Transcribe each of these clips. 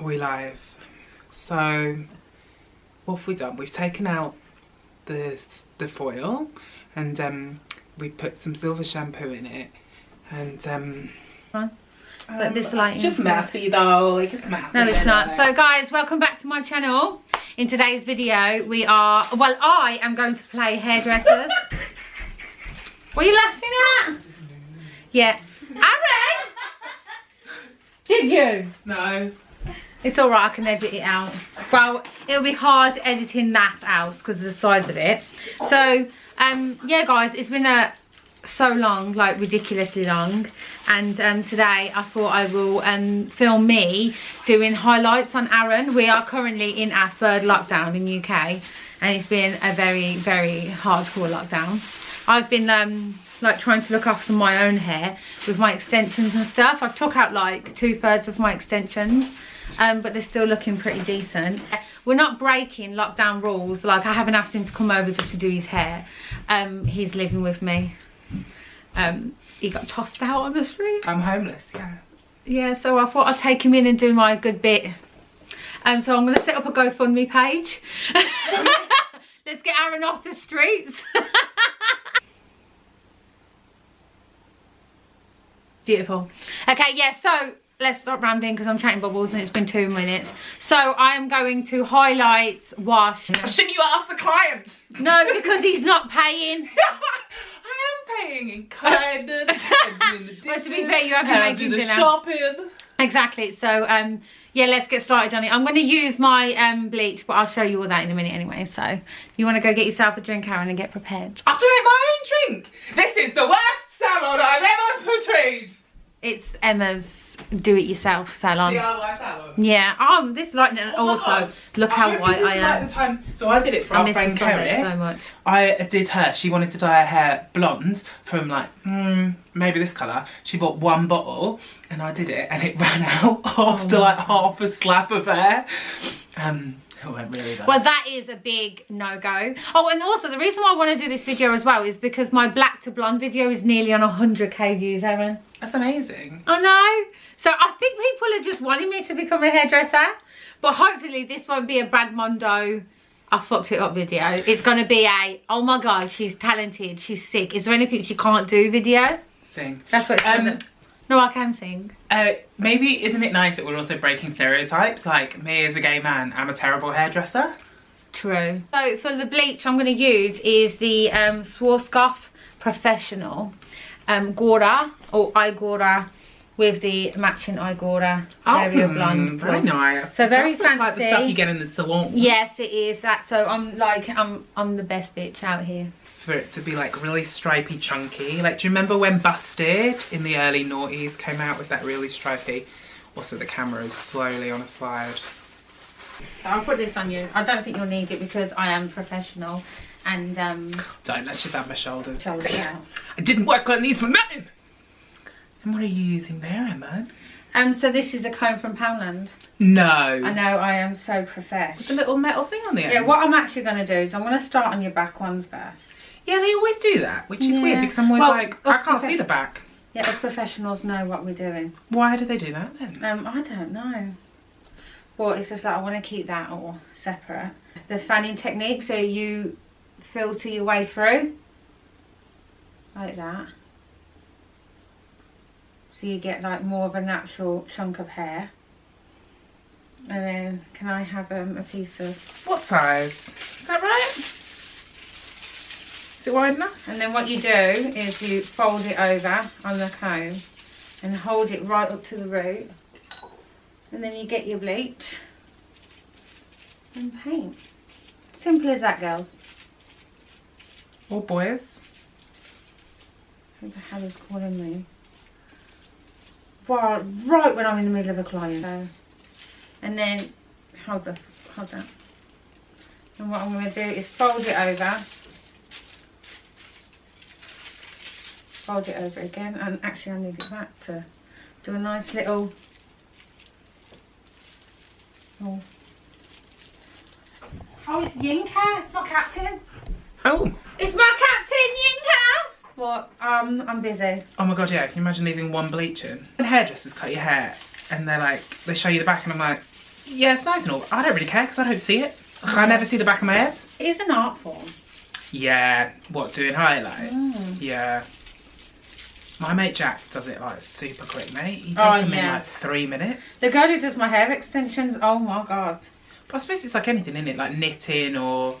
Are we live? So, what have we done? We've taken out the foil and we put some silver shampoo in it and but this lighting it's just messy though, like it's messy. No, it's not. So guys, welcome back to my channel. In today's video we are, well, I am going to play hairdressers. What are you laughing at? Yeah. Aaron! Did you? No. It's alright, I can edit it out. Well, it'll be hard editing that out because of the size of it. So, yeah guys, it's been so long, like ridiculously long. And today I thought I will film me doing highlights on Aaron. We are currently in our 3rd lockdown in UK. And it's been a very, very hardcore lockdown. I've been like trying to look after my own hair with my extensions and stuff. I've took out like 2/3 of my extensions. But they're still looking pretty decent. We're not breaking lockdown rules. Like, I haven't asked him to come over just to do his hair. He's living with me. He got tossed out on the street. I'm homeless, yeah. Yeah, so I thought I'd take him in and do my good bit. So I'm going to set up a GoFundMe page. Let's get Aaron off the streets. Beautiful. Okay, yeah, so let's stop rambling because I'm chatting bubbles and it's been 2 minutes. So I am going to highlight, wash. Shouldn't you ask the client? No, because he's not paying. I am paying in kindness. I'm doing the dishes. Well, to be fair, you haven't and I made do me the dinner. shopping. Exactly. So yeah, let's get started on it. I'm going to use my bleach, but I'll show you all that in a minute anyway. So you want to go get yourself a drink, Aaron, and get prepared. I have to make my own drink. This is the worst salon I've ever portrayed. It's Emma's do-it-yourself salon. DIY salon. Yeah. This lightning also. God. Look how white I am. Like the time. So I did it for our friend Kerry. So much. I did her. She wanted to dye her hair blonde from like maybe this colour. She bought 1 bottle and I did it and it ran out after like half a slab of hair. It went really bad. Well, that is a big no-go. Oh, and also the reason why I want to do this video as well is because my black to blonde video is nearly on 100k views, Aaron. That's amazing. I know. So I think people are just wanting me to become a hairdresser. But hopefully this won't be a Brad Mondo, I fucked it up video. It's going to be a, oh my God, she's talented, she's sick. Is there anything she can't do video? Sing. That's what it's gonna do. No, I can sing. Maybe isn't it nice that we're also breaking stereotypes? Like, me as a gay man, I'm a terrible hairdresser. True. So for the bleach I'm going to use is the Swarovski Professional Gora or Eye Gora with the matching Eye Gora area blonde. Very nice. So very fancy. Like the stuff you get in the salon. Yes, it is that. So I'm like I'm the best bitch out here. For it to be like really stripy, chunky. Like, do you remember when Busted in the early noughties came out with that really stripy? Also, the camera is slowly on a slide. So I'll put this on you. I don't think you'll need it because I am professional and Don't, let's just have my shoulders. Shoulders out. I didn't work on these for nothing. And what are you using there, Emma? So this is a comb from Poundland. No. I know, I am so professional. With a little metal thing on the end. Yeah, what I'm actually going to do is I'm going to start on your back ones first. Yeah, they always do that, which is weird because I'm always like, I can't see the back. Yeah, us professionals know what we're doing. Why do they do that then? I don't know. Well, it's just like I want to keep that all separate. The fanning technique, so you filter your way through. Like that. So you get like more of a natural chunk of hair. And then, can I have a piece of... What size? Is that right? Is it wide enough? And then what you do is you fold it over on the comb and hold it right up to the root. And then you get your bleach and paint. Simple as that, girls. Or boys. Who the hell is calling me? Well, right when I'm in the middle of a client. So, and then, hold that. And what I'm going to do is fold it over. Fold it over again, and actually I need it back to do a nice little oh it's Yinka, it's my captain. Oh, It's my captain, Yinka. What? I'm busy. oh my god, yeah, can you imagine leaving 1 bleach in? When hairdressers cut your hair and they're like, they show you the back and I'm like, Yeah, it's nice and all. I don't really care because I don't see it. I never see the back of my head. It is an art form. Yeah, what, doing highlights? Yeah. My mate Jack does it like super quick, mate. He does them in like 3 minutes. The girl who does my hair extensions, oh my god. But I suppose it's like anything, isn't it? Like knitting or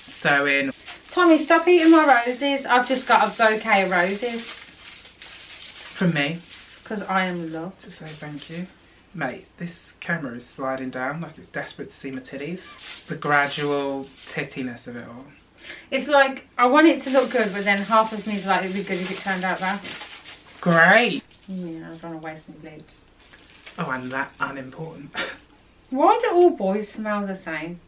sewing. Tommy, stop eating my roses. I've just got a bouquet of roses. From me. Because I am in love. To say thank you. Mate, this camera is sliding down like it's desperate to see my titties. The gradual tittiness of it all. It's like, I want it to look good, but then half of me is like, it'd be good if it turned out bad. Great. Yeah, I don't want to waste my bleach. Oh, and that unimportant. Why do all boys smell the same?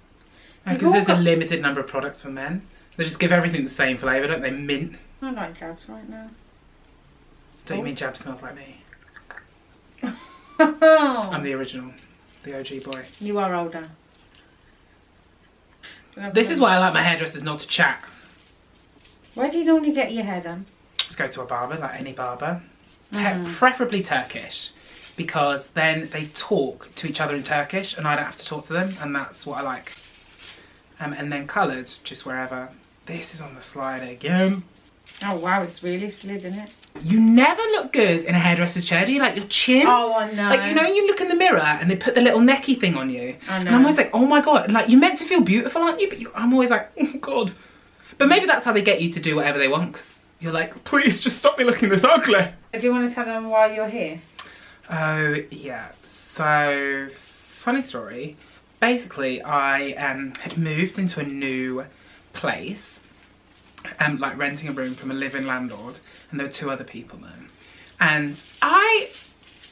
Because there's a limited number of products for men. They just give everything the same flavour, don't they? Mint. I like jabs right now. Don't you mean Jab smells like me? I'm the original. The OG boy. You are older. This is why I like my hairdressers not to chat. Where do you normally get your hair done? Just go to a barber, like any barber. Preferably Turkish. Because then they talk to each other in Turkish and I don't have to talk to them. And that's what I like. And then coloured, just wherever. This is on the slide again. Oh wow, it's really slid, isn't it? You never look good in a hairdresser's chair, do you? Like your chin. Oh, I know. Like, you know, you look in the mirror and they put the little necky thing on you. I know. And I'm always like, oh my God. And like, you're meant to feel beautiful, aren't you? But I'm always like, oh God. But maybe that's how they get you to do whatever they want. Because you're like, please just stop me looking this ugly. Do you want to tell them why you're here? Oh, yeah. So, funny story. Basically, I had moved into a new place. Like renting a room from a live-in landlord, and there were 2 other people there. And I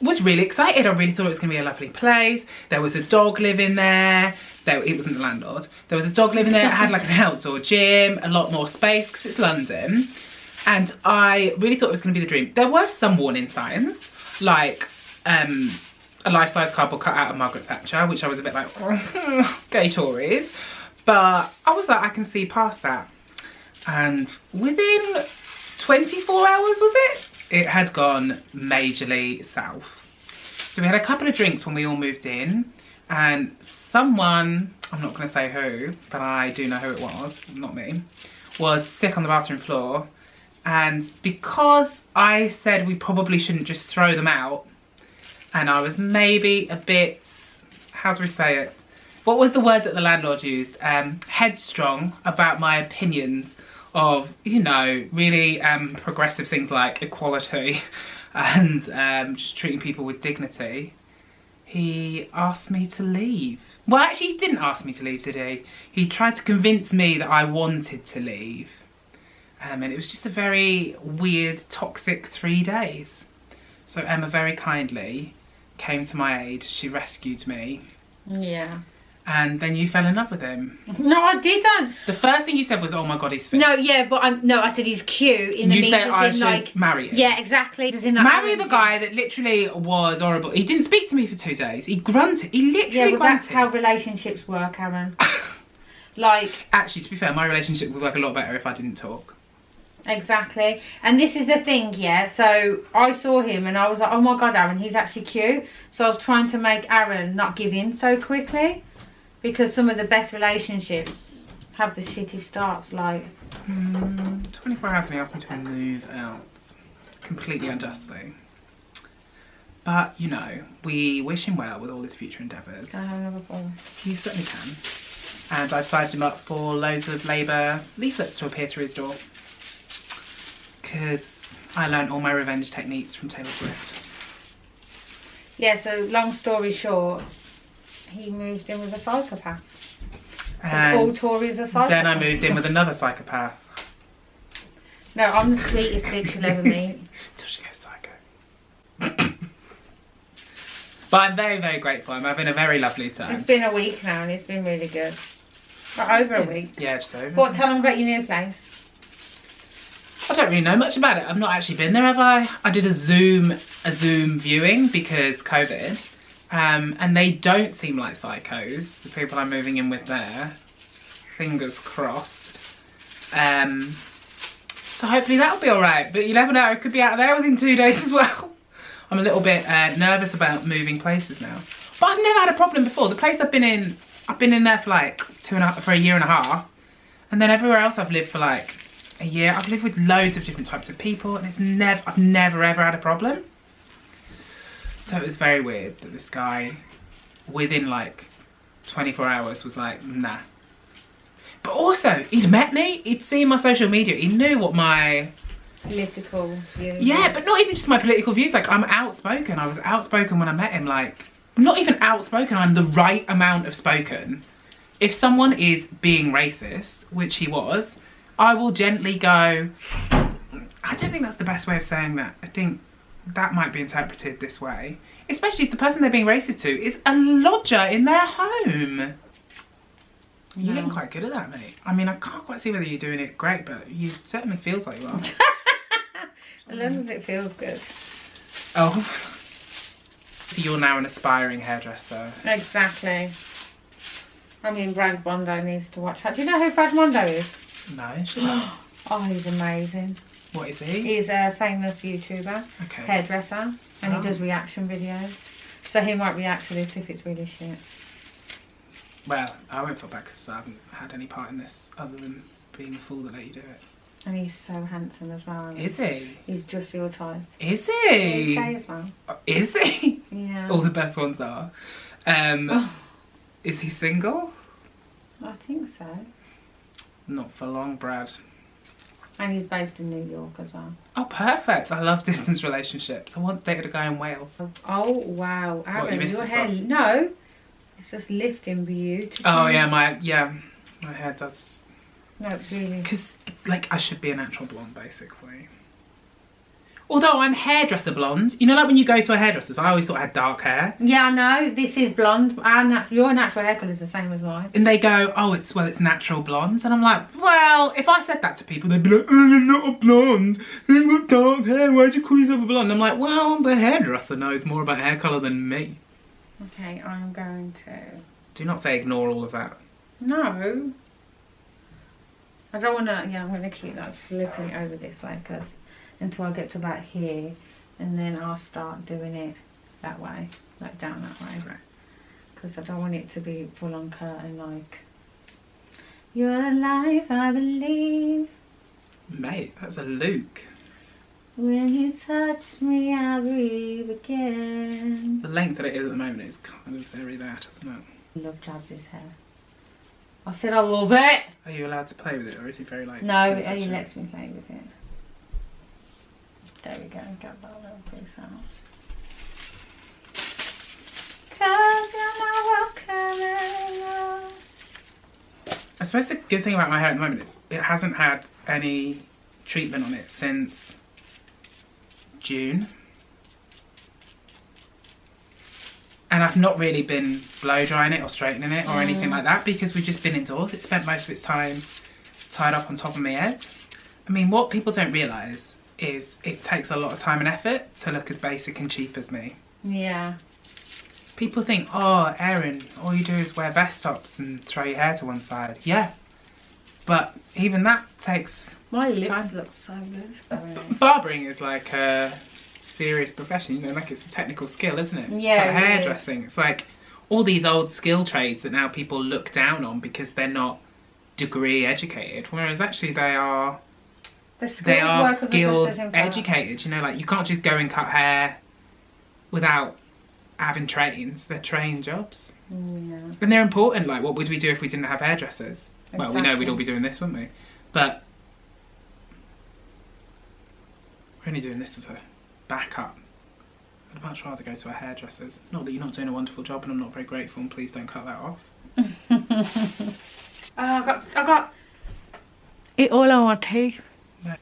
was really excited. I really thought it was going to be a lovely place. There was a dog living there. It wasn't the landlord. There was a dog living there. It had like an outdoor gym, a lot more space because it's London. And I really thought it was going to be the dream. There were some warning signs, like a life-size cardboard cutout of Margaret Thatcher, which I was a bit like, oh, gay Tories. But I was like, I can see past that. And within 24 hours, was it? It had gone majorly south. So we had a couple of drinks when we all moved in, and someone, I'm not going to say who, but I do know who it was, not me, was sick on the bathroom floor. And because I said we probably shouldn't just throw them out, and I was maybe a bit, how do we say it? What was the word that the landlord used? Headstrong about my opinions of, you know, really progressive things like equality and just treating people with dignity. He asked me to leave. Well, actually, he didn't ask me to leave, did he? He tried to convince me that I wanted to leave. And it was just a very weird, toxic 3 days. So Emma very kindly came to my aid. She rescued me. Yeah. And then you fell in love with him. No, I didn't. The first thing you said was, oh my God, he's fit. No, yeah, but I said he's cute. In the you said I should like, marry him. Yeah, exactly. Marry the guy that literally was horrible. He didn't speak to me for 2 days. He grunted. He literally grunted. That's how relationships work, Aaron. Like, actually, to be fair, my relationship would work a lot better if I didn't talk. Exactly. And this is the thing, yeah. So I saw him and I was like, oh my God, Aaron, he's actually cute. So I was trying to make Aaron not give in so quickly. Because some of the best relationships have the shitty starts, like... 24 hours and he asked me to move out. Completely unjustly. But, you know, we wish him well with all his future endeavours. Can I have another ball? You certainly can. And I've sized him up for loads of Labour leaflets to appear through his door. Because I learned all my revenge techniques from Taylor Swift. Yeah, so long story short... He moved in with a psychopath. Because all Tories are psychopaths. Then I moved in with another psychopath. No, I'm the sweetest bitch you'll ever meet. Till she goes psycho. But I'm very, very grateful. I'm having a very lovely time. It's been a week now and it's been really good. Like over a week. Yeah, just over. What, tell them about your new place. I don't really know much about it. I've not actually been there, have I? I did a Zoom viewing because COVID. And they don't seem like psychos, the people I'm moving in with there. Fingers crossed. So hopefully that'll be alright. But you never know, I could be out of there within 2 days as well. I'm a little bit nervous about moving places now. But I've never had a problem before. The place I've been in there for like for a year and a half. And then everywhere else I've lived for like a year. I've lived with loads of different types of people, and I've never ever had a problem. So it was very weird that this guy, within like 24 hours, was like, nah. But also, he'd met me, he'd seen my social media, he knew what my political views. Yeah, but not even just my political views. Like, I'm outspoken. I was outspoken when I met him. Like, I'm not even outspoken, I'm the right amount of spoken. If someone is being racist, which he was, I will gently go, I don't think that's the best way of saying that. I think that might be interpreted this way. Especially if the person they're being racist to is a lodger in their home. You're getting quite good at that, mate. I mean, I can't quite see whether you're doing it great, but you certainly feels like you are. As long as it feels good. Oh. So you're now an aspiring hairdresser. Exactly. I mean, Brad Mondo needs to watch that. Do you know who Brad Mondo is? No. Oh, he's amazing. What is he? He's a famous YouTuber, hairdresser, and he does reaction videos. So he might react to this if it's really shit. Well, I won't feel bad because I haven't had any part in this other than being the fool that let you do it. And he's so handsome as well. Is he? He's just your type. Is he? He's gay as well. Is he? Yeah. All the best ones are. Is he single? I think so. Not for long, Brad. And he's based in New York as well. Oh, perfect. I love distance relationships. I once dated a guy in Wales. Oh, wow. Aaron, you your hair... No. It's just lifting beautifully. Oh, yeah, my hair does... No, really. Because, like, I should be a natural blonde, basically. Although I'm hairdresser blonde. You know, like when you go to a hairdresser's, I always thought I had dark hair. Yeah, I know. This is blonde. Your natural hair colour is the same as mine. And they go, oh, it's natural blonde. And I'm like, well, if I said that to people, they'd be like, oh, you're not a blonde. You've got dark hair. Why'd you call yourself a blonde? I'm like, well, the hairdresser knows more about hair colour than me. Okay, I'm going to... Do not say ignore all of that. No. I don't want to... Yeah, I'm going to keep like flipping it over this way because until I get to about here, and then I'll start doing it that way, like down that way. Right. Because I don't want it to be full on curtain like... You're alive, I believe. Mate, that's a Luke. When you touch me, I breathe again. The length that it is at the moment is kind of very that, isn't it? I love Jabs' hair. I said I love it. Are you allowed to play with it, or is he very like... No, he lets me play with it. There we go, get that little piece out. Cause you're not welcome anymore. I suppose the good thing about my hair at the moment is it hasn't had any treatment on it since June. And I've not really been blow drying it or straightening it or anything like that because we've just been indoors. It spent most of its time tied up on top of my head. I mean, what people don't realise is it takes a lot of time and effort to look as basic and cheap as me. Yeah. People think, oh, Erin, all you do is wear vest tops and throw your hair to one side. Yeah. But even that takes My lips time. look so good. Barbering is like a serious profession, you know, like it's a technical skill, isn't it? Yeah, it's like hairdressing. It's like all these old skill trades that now people look down on because they're not degree educated, whereas actually they are skills educated. You know, like you can't just go and cut hair without having trains. They're trained jobs. Yeah. And they're important. Like, what would we do if we didn't have hairdressers? Exactly. Well, we know we'd all be doing this, wouldn't we? But we're only doing this as a backup. I'd much rather go to a hairdresser's. Not that you're not doing a wonderful job and I'm not very grateful, and please don't cut that off. I got it all on my teeth. No.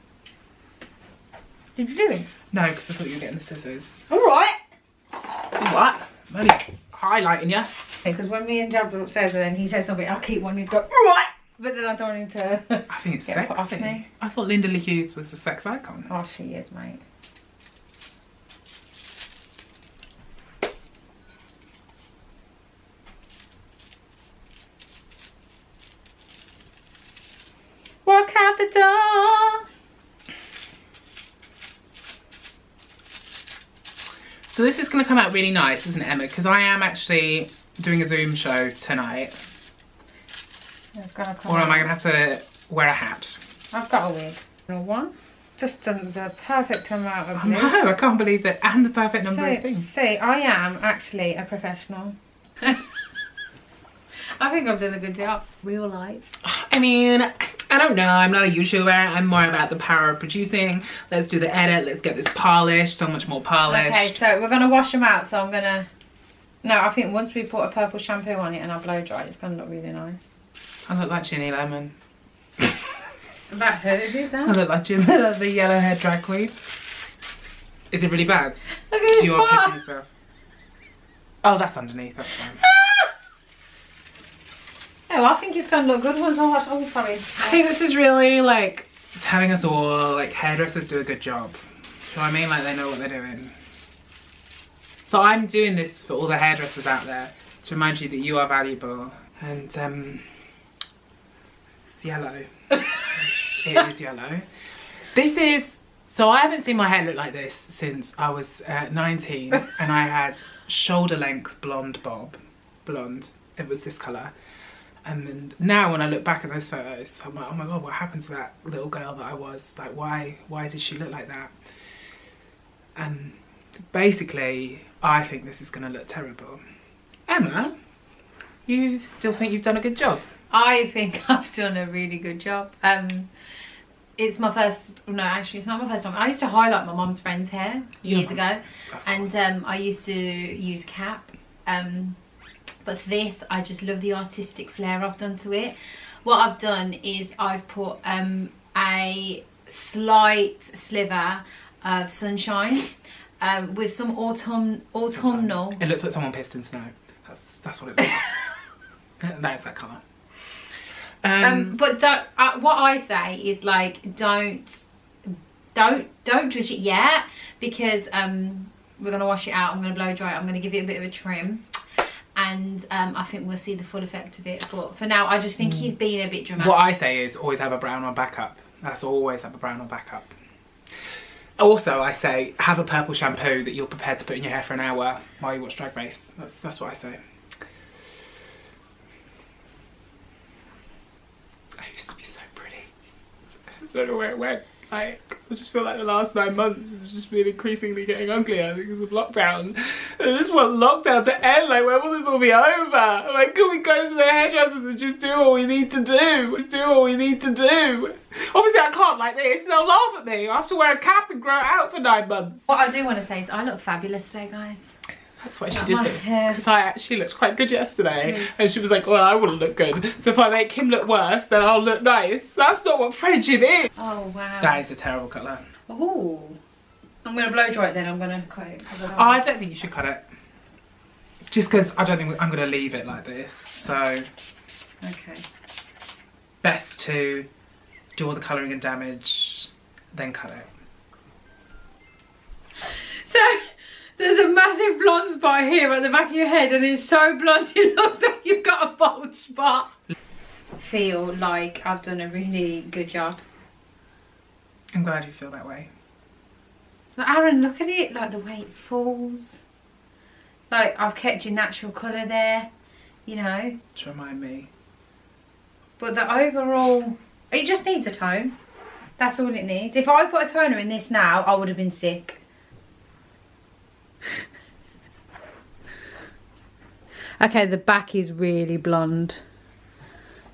Did you do it? No, because I thought you were getting the scissors. Alright. What? I'm only highlighting you. Because when me and Jab were upstairs and then he said something, I keep wanting to go, alright! But then I don't want him to I think it's get put off sexy. me. I thought Linda Lee Hughes was a sex icon. Oh, she is, mate. Walk out the door. So this is going to come out really nice, isn't it, Emma? Because I am actually doing a Zoom show tonight. Or am I going to have to wear a hat? I've got a wig. One. Just done the perfect amount of blue. No, I can't believe that. And the perfect number of things. See, I am actually a professional. I think I've done a good job. Real life. I mean, I don't know. I'm not a YouTuber. I'm more about the power of producing. Let's do the edit. Let's get this polished. So much more polished. Okay, so we're going to wash them out. So I'm going to... No, I think once we put a purple shampoo on it and I blow dry it, it's going to look really nice. I look like Ginny Lemon. About who is that? I look like Ginny, the yellow haired drag queen. Is it really bad? Look at his You're pissing yourself. Oh, that's underneath. That's fine. Oh, I think it's going to look good once I wash. Oh, sorry. I think this is really like telling us all like hairdressers do a good job. Do you know what I mean? Like they know what they're doing. So I'm doing this for all the hairdressers out there to remind you that you are valuable. And it's yellow. It is yellow. This is, so I haven't seen my hair look like this since I was 19 and I had shoulder length blonde bob. Blonde. It was this colour. And then now when I look back at those photos, I'm like, oh my god, what happened to that little girl that I was? Like, why did she look like that? And basically, I think this is going to look terrible. Emma, you still think you've done a good job? I think I've done a really good job. It's my first, no actually it's not my first time. I used to highlight my mum's friend's hair years ago. And I used to use cap. But this, I just love the artistic flair I've done to it. What I've done is I've put a slight sliver of sunshine with some autumnal. It looks like someone pissed in snow. That's what it looks like. That is that colour. But don't, what I say is like don't judge it yet, because we're gonna wash it out. I'm gonna blow dry it. I'm gonna give it a bit of a trim, and I think we'll see the full effect of it. But for now, I just think he's being a bit dramatic. What I say is always have a brown on backup. That's always have a brown on backup. Also, I say have a purple shampoo that you're prepared to put in your hair for an hour while you watch Drag Race. That's what I say. I used to be so pretty. I don't know where it went. Like, I just feel like the last 9 months have just been increasingly getting uglier because of lockdown. I just want lockdown to end. Like, when will this all be over? Like, can we go to the hairdressers and just do all we need to do? Just do all we need to do. Obviously, I can't like this. They'll laugh at me. I have to wear a cap and grow it out for 9 months. What I do want to say is I look fabulous today, guys. That's why she did this, because I actually looked quite good yesterday, and she was like, well, I wouldn't look good, so if I make him look worse, then I'll look nice. That's not what friendship is. Oh, wow. That is a terrible colour. Oh. I'm going to blow dry it then, I'm going to cut it. Oh, I don't think you should cut it. Just because I don't think I'm going to leave it like this, so. Okay. Best to do all the colouring and damage, then cut it. So, there's a massive blonde spot here at the back of your head, and it's so blonde it looks like you've got a bald spot. I feel like I've done a really good job. I'm glad you feel that way. Like, Aaron, look at it, like the way it falls. Like, I've kept your natural colour there, you know. To remind me. But the overall, it just needs a tone. That's all it needs. If I put a toner in this now, I would have been sick. Okay, the back is really blonde.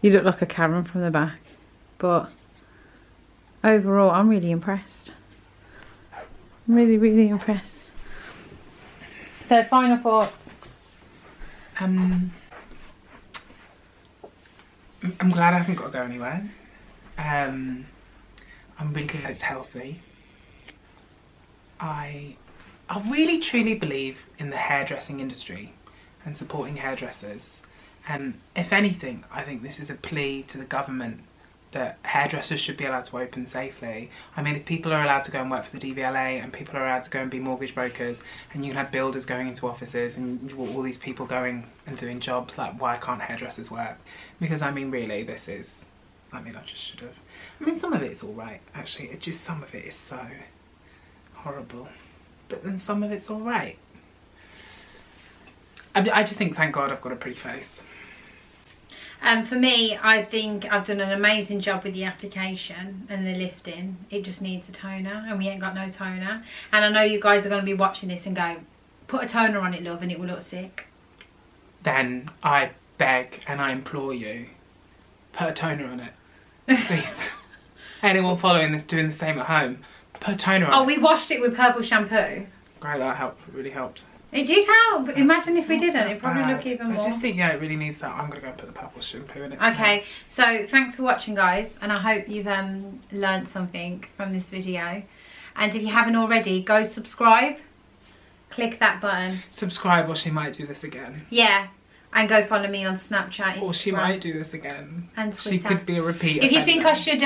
You look like a Karen from the back. But overall, I'm really impressed. I'm really, really impressed. So, final thoughts. I'm glad I haven't got to go anywhere. I'm really glad it's healthy. I really truly believe in the hairdressing industry and supporting hairdressers. If anything, I think this is a plea to the government that hairdressers should be allowed to open safely. I mean, if people are allowed to go and work for the DVLA and people are allowed to go and be mortgage brokers, and you can have builders going into offices and all these people going and doing jobs, like, why can't hairdressers work? Because, I mean, really, this is, I mean, I just should have. I mean, some of it's all right, actually. It's just some of it is so horrible. But then some of it's all right. I just think, thank God I've got a pretty face. For me, I think I've done an amazing job with the application and the lifting. It just needs a toner, and we ain't got no toner. And I know you guys are going to be watching this and go, put a toner on it, love, and it will look sick. Then I beg and I implore you, put a toner on it, please. Anyone following this doing the same at home, put a toner on it. Oh, we washed it with purple shampoo. Great, that helped, really helped. It did help. Imagine if we didn't, it'd probably look even more. I just think, yeah, it really needs that. I'm going to go put the purple shampoo in it. Okay, so thanks for watching, guys, and I hope you've learned something from this video. And if you haven't already, go subscribe. Click that button. Subscribe, or she might do this again. Yeah, and go follow me on Snapchat, Instagram. Or she might do this again. And Twitter. She could be a repeat If you think I should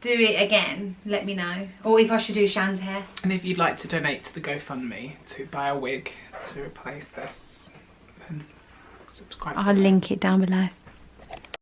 do it again, let me know. Or if I should do Shan's hair. And if you'd like to donate to the GoFundMe to buy a wig to replace this, then subscribe. I'll link it down below.